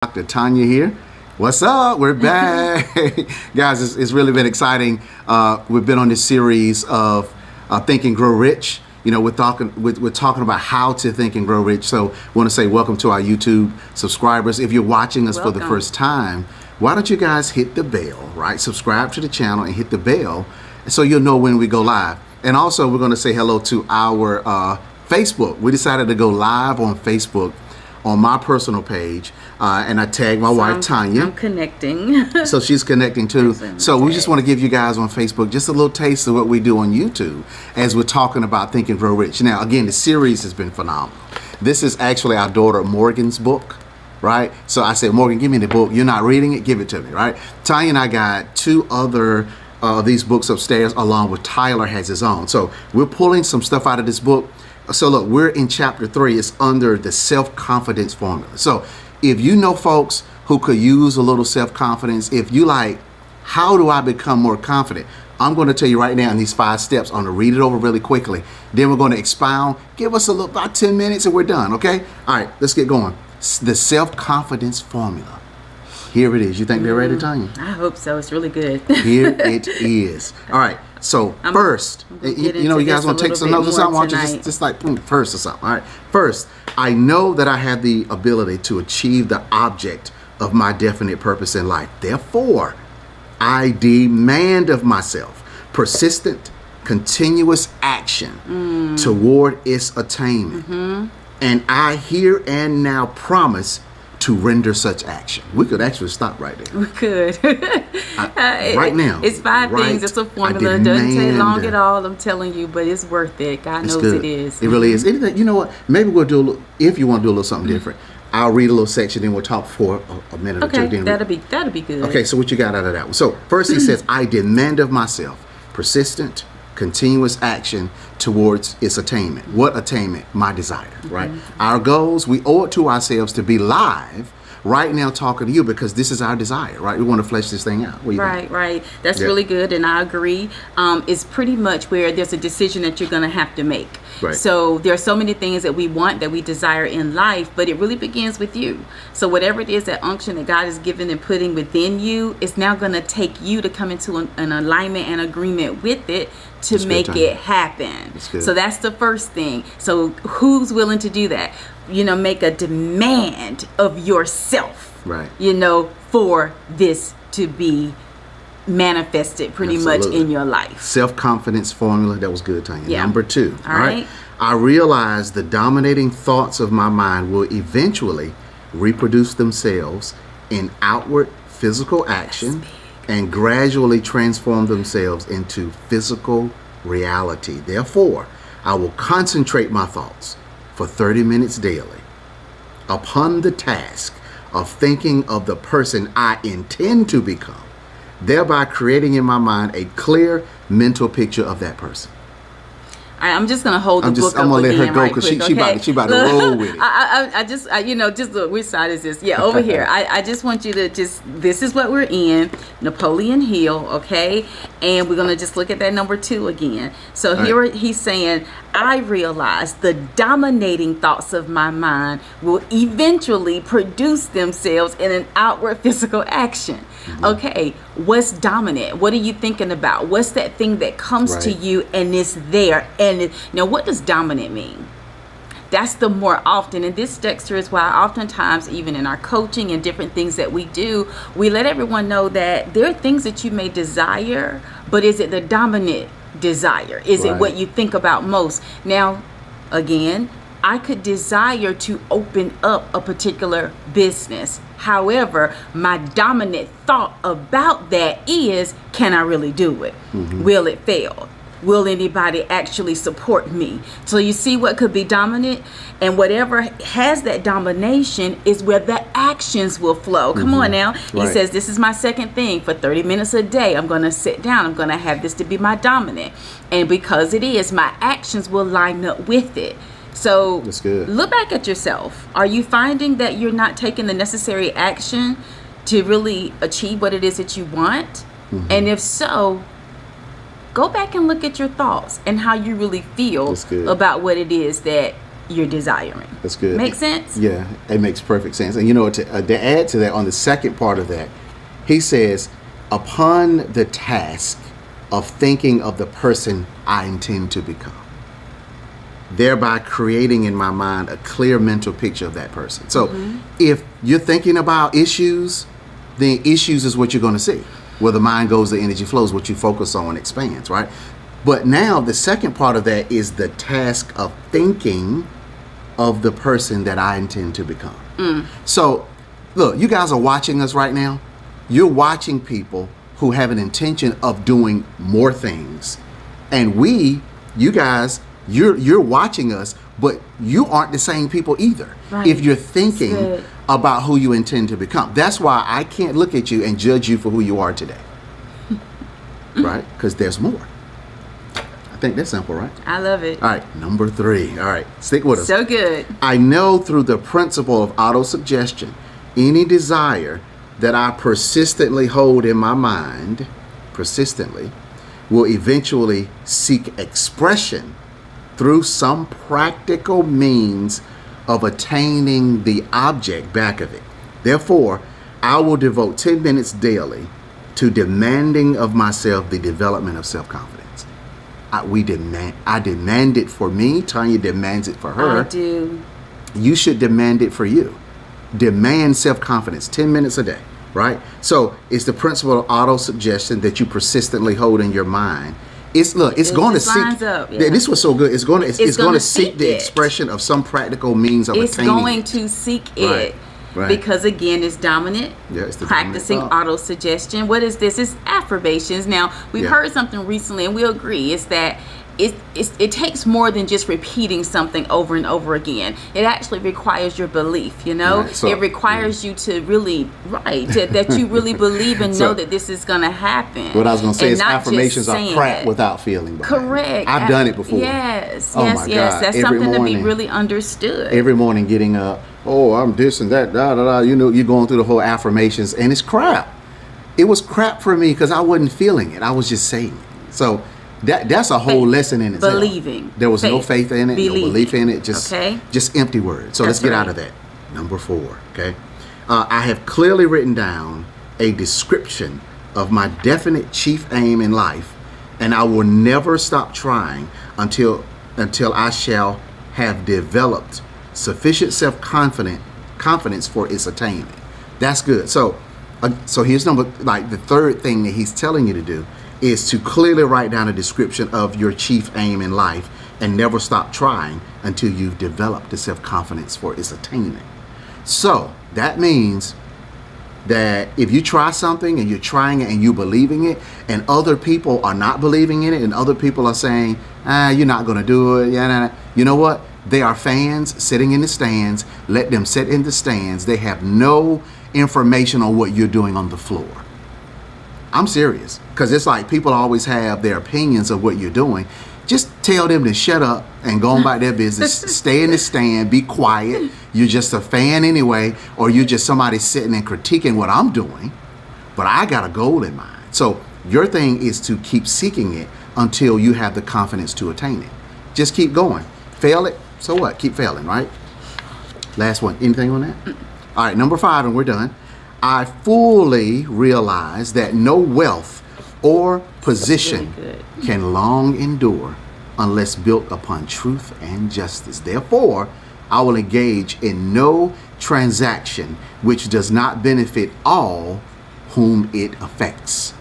Dr. Tanya here. What's up? We're back. Guys, it's really been exciting. We've been on this series of Think and Grow Rich. You know, we're talking about how to think and grow rich. So I want to say welcome to our YouTube subscribers. If you're watching us for the first time, why don't you guys hit the bell, right? Subscribe to the channel and hit the bell so you'll know when we go live. And also, we're going to say hello to our Facebook. We decided to go live on Facebook on my personal page, and I tagged my wife Tanya. I'm connecting. So she's connecting too. So we just want to give you guys on Facebook just a little taste of what we do on YouTube as we're talking about Think and Grow Rich. Now, again, the series has been phenomenal. This is actually our daughter Morgan's book, right? So I said, Morgan, give me the book. You're not reading it? Give it to me, right? Tanya and I got two other these books upstairs, along with Tyler has his own. So we're pulling some stuff out of this book. So look, we're in chapter 3. It's under the self-confidence formula. So if you know folks who could use a little self-confidence, if you like, how do I become more confident? I'm going to tell you right now in these 5 steps. I'm going to read it over really quickly. Then we're going to expound. Give us about 10 minutes and we're done, okay? All right, let's get going. The self-confidence formula. Here it is. You think they're ready, Tanya? I hope so. It's really good. Here it is. All right. So first, you guys want to take some notes or something? Why don't you just like first or something? All right. First, I know that I have the ability to achieve the object of my definite purpose in life. Therefore, I demand of myself persistent, continuous action toward its attainment. And I here and now promise to render such action. We could actually stop right there. We could. Right now. It's 5 things. It's a formula. It doesn't take long at all, I'm telling you, but it's worth it. God knows it is. It really is. Anything, you know what? Maybe we'll do a little, if you want to do a little something different. I'll read a little section, then we'll talk for a minute or two. Okay, that'll be good. Okay, so what you got out of that one? So first he says, I demand of myself persistent, continuous action towards its attainment. What attainment? My desire, right? Our goals, we owe it to ourselves to be live right now talking to you because this is our desire, right? We want to flesh this thing out. Right. That's really good, and I agree. It's pretty much where there's a decision that you're going to have to make. Right. So there are so many things that we want, that we desire in life, but it really begins with you. So whatever it is, that unction that God is giving and putting within you, it's now going to take you to come into an alignment and agreement with it to make it happen. So that's the first thing. So who's willing to do that? Make a demand of yourself, right? For this to be manifested pretty much in your life. Self-confidence formula. That was good, Tanya. Yeah. Number 2. All right. I realize the dominating thoughts of my mind will eventually reproduce themselves in outward physical action and gradually transform themselves into physical reality. Therefore, I will concentrate my thoughts for 30 minutes daily upon the task of thinking of the person I intend to become, thereby creating in my mind a clear mental picture of that person. I'm just gonna hold the book up again. I'm gonna let her go because she about to roll with it. I just look. Which side is this? Yeah, over here. I just want you to this is what we're in, Napoleon Hill, okay? And we're gonna just look at that number 2 again. So here he's saying, I realize the dominating thoughts of my mind will eventually produce themselves in an outward physical action. Okay, what's dominant? What are you thinking about? What's that thing that comes to you and it's there? And now, what does dominant mean? That's the more often, and this, Dexter, is why oftentimes, even in our coaching and different things that we do, we let everyone know that there are things that you may desire, but is it the dominant desire? Is it what you think about most? Now, again, I could desire to open up a particular business. However, my dominant thought about that is, can I really do it? Will it fail? Will anybody actually support me? So you see what could be dominant, and whatever has that domination is where the actions will flow. Come on now. He says, this is my second thing. For 30 minutes a day, I'm going to sit down. I'm going to have this to be my dominant. And because it is, my actions will line up with it. So look back at yourself. Are you finding that you're not taking the necessary action to really achieve what it is that you want? And if so, go back and look at your thoughts and how you really feel about what it is that you're desiring. That's good. Make sense? Yeah, it makes perfect sense. And you know, to add to that, on the second part of that, he says, upon the task of thinking of the person I intend to become, thereby creating in my mind a clear mental picture of that person. So if you're thinking about issues, then issues is what you're going to see. Where the mind goes, the energy flows. What you focus on expands, right? But now the second part of that is the task of thinking of the person that I intend to become. So look, you guys are watching us right now. You're watching people who have an intention of doing more things. And you guys, you're watching us, but you aren't the same people either. Right. If you're thinking about who you intend to become. That's why I can't look at you and judge you for who you are today. Right? Because there's more. I think that's simple, right? I love it. All right, number 3. All right, stick with us. So good. I know through the principle of autosuggestion, any desire that I persistently hold in my mind, will eventually seek expression through some practical means of attaining the object back of it. Therefore, I will devote 10 minutes daily to demanding of myself the development of self-confidence. I demand it for me. Tanya demands it for her. I do. You should demand it for you. Demand self-confidence, 10 minutes a day, right? So it's the principle of auto-suggestion that you persistently hold in your mind. It's going to seek. This was so good. It's going to seek the expression of some practical means of attaining. It's going to seek it. Right. Because again, it's dominant. Yeah, it's the practicing auto-suggestion. What is this? It's affirmations. Now, we heard something recently, and we agree. It's that it takes more than just repeating something over and over again. It actually requires your belief, you know? Right. So, it requires you to really, that you really believe and know that this is going to happen. What I was going to say is affirmations are crap without feeling behind. Correct. I've done it before. Yes. Oh yes. my Yes. God. That's Every something morning, to be really understood. Every morning getting up, oh, I'm this and that, da da da. You know, you're going through the whole affirmations, and it's crap. It was crap for me because I wasn't feeling it. I was just saying it. So that's a whole lesson in itself. Believing. There was no faith in it, no belief in it, just empty words. So let's get out of that. Number 4, okay? I have clearly written down a description of my definite chief aim in life, and I will never stop trying until I shall have developed sufficient confidence for its attainment. That's good. So here's the third thing that he's telling you to do is to clearly write down a description of your chief aim in life and never stop trying until you've developed the self-confidence for its attainment. So that means that if you try something and you're trying it and you believing it and other people are not believing in it and other people are saying, you're not going to do it. You know what? They are fans sitting in the stands. Let them sit in the stands. They have no information on what you're doing on the floor. I'm serious, because it's like people always have their opinions of what you're doing. Just tell them to shut up and go on about their business. Stay in the stand, be quiet. You're just a fan anyway, or you're just somebody sitting and critiquing what I'm doing. But I got a goal in mind. So your thing is to keep seeking it until you have the confidence to attain it. Just keep going. Fail it, so what? Keep failing, right? Last one. Anything on that? All right, number 5, and we're done. I fully realize that no wealth or position can long endure unless built upon truth and justice. Therefore, I will engage in no transaction which does not benefit all whom it affects.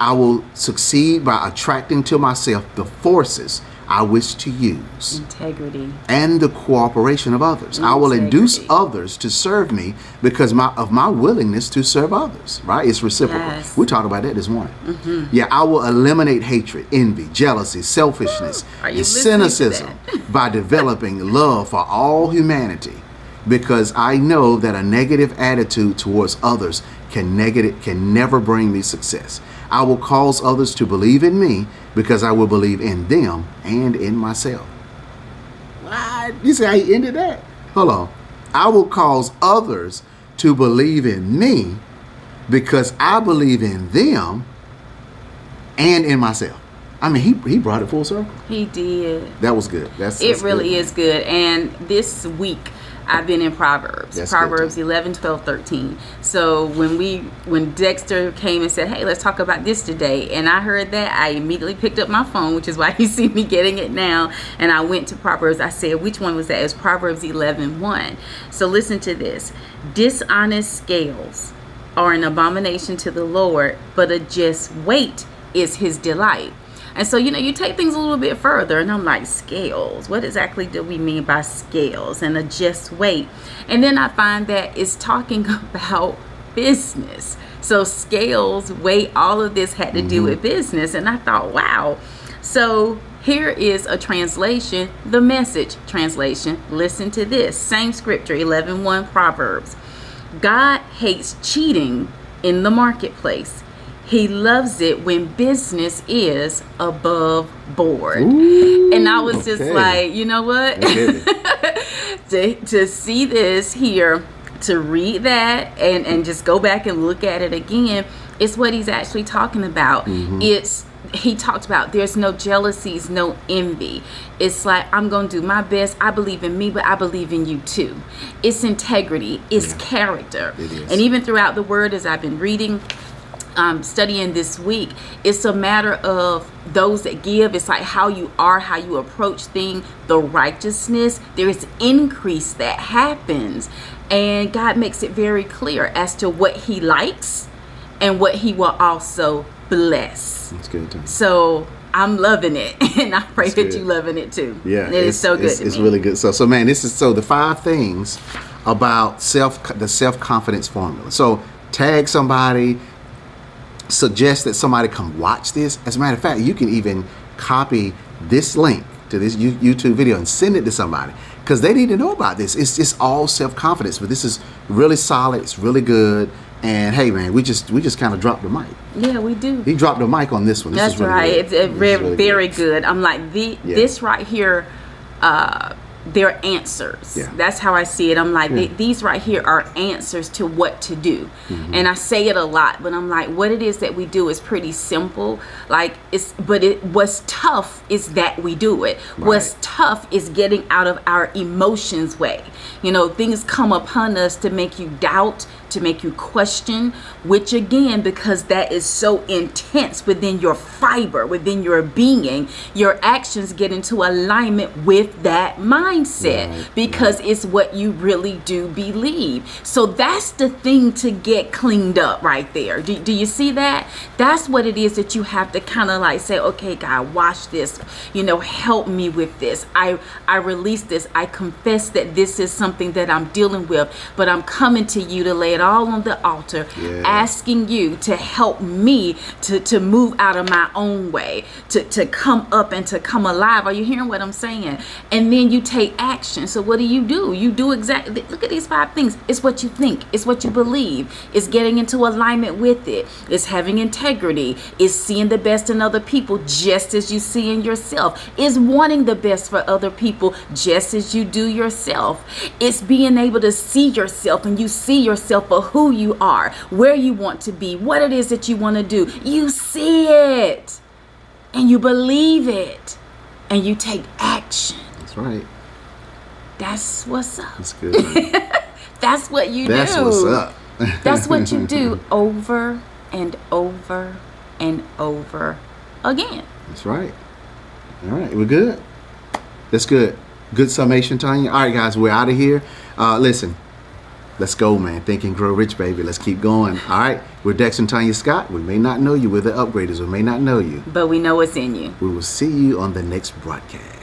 I will succeed by attracting to myself the forces I wish to use. Integrity. And the cooperation of others. I will induce others to serve me because of my willingness to serve others, right? It's reciprocal. Yes. We talked about that this morning. Yeah, I will eliminate hatred, envy, jealousy, selfishness, and cynicism by developing love for all humanity, because I know that a negative attitude towards others can never bring me success. I will cause others to believe in me because I will believe in them and in myself. What? You see how he ended that? Hold on. I will cause others to believe in me because I believe in them and in myself. I mean, he brought it full circle. He did. That was good. That's really good, is good. And this week I've been in Proverbs. That's Proverbs good, 11, 12, 13. So when Dexter came and said, hey, let's talk about this today, and I heard that, I immediately picked up my phone, which is why you see me getting it now, and I went to Proverbs. I said, which one was that? It was Proverbs 11, 1. So listen to this. Dishonest scales are an abomination to the Lord, but a just weight is his delight. And so, you take things a little bit further, and I'm like, scales, what exactly do we mean by scales and a just weight? And then I find that it's talking about business. So scales, weight, all of this had to do with business. And I thought, wow. So here is a translation, the Message translation. Listen to this. Same scripture, 11:1 Proverbs. God hates cheating in the marketplace. He loves it when business is above board. Ooh, and I was just like, you know what? to see this here, to read that and just go back and look at it again, it's what he's actually talking about. He talked about there's no jealousies, no envy. It's like, I'm going to do my best. I believe in me, but I believe in you too. It's integrity. It's character. It is. And even throughout the word, as I've been reading, studying this week, it's a matter of those that give. It's like how you are, how you approach things, the righteousness. There is increase that happens, and God makes it very clear as to what he likes and what he will also bless. That's good too. So I'm loving it, and I pray that you loving it too. Yeah, it is so good. It's really good. So man, this is the 5 things about the self-confidence formula. So tag somebody. Suggest that somebody come watch this. As a matter of fact, you can even copy this link to this YouTube video and send it to somebody, because they need to know about this. It's just all self-confidence, but this is really solid. It's really good. And hey, man, we just kind of dropped the mic. Yeah, we do. He dropped the mic on this one. That's really right. Good. It's very good. I'm like, this right here, they're answers. Yeah. That's how I see it. I'm like, these right here are answers to what to do. And I say it a lot, but I'm like, what it is that we do is pretty simple. Like, what's tough is that we do it. Right. What's tough is getting out of our emotions way. Things come upon us to make you doubt, to make you question, which again, because that is so intense within your fiber, within your being, your actions get into alignment with that mindset, because it's what you really do believe. So that's the thing to get cleaned up right there. Do you see that? That's what it is that you have to kind of like say, okay, God, watch this, help me with this. I release this. I confess that this is something that I'm dealing with, but I'm coming to you to lay it all on the altar, asking you to help me to move out of my own way, to come up and to come alive. Are you hearing what I'm saying? And then you take action. So what do? You do exactly, look at these 5 things. It's what you think. It's what you believe. It's getting into alignment with it. It's having integrity. It's seeing the best in other people just as you see in yourself. It's wanting the best for other people just as you do yourself. It's being able to see yourself, and you see yourself for who you are, where you want to be, what it is that you want to do. You see it and you believe it and you take action. That's right. That's what's up. That's good. That's what you do. That's what's up. That's what you do over and over and over again. That's right. All right, we're good. That's good. Good summation, Tanya. All right, guys, we're out of here. Listen, let's go, man. Think and grow rich, baby. Let's keep going. All right, we're Dex and Tanya Scott. We may not know you. We're the upgraders. We may not know you, but we know what's in you. We will see you on the next broadcast.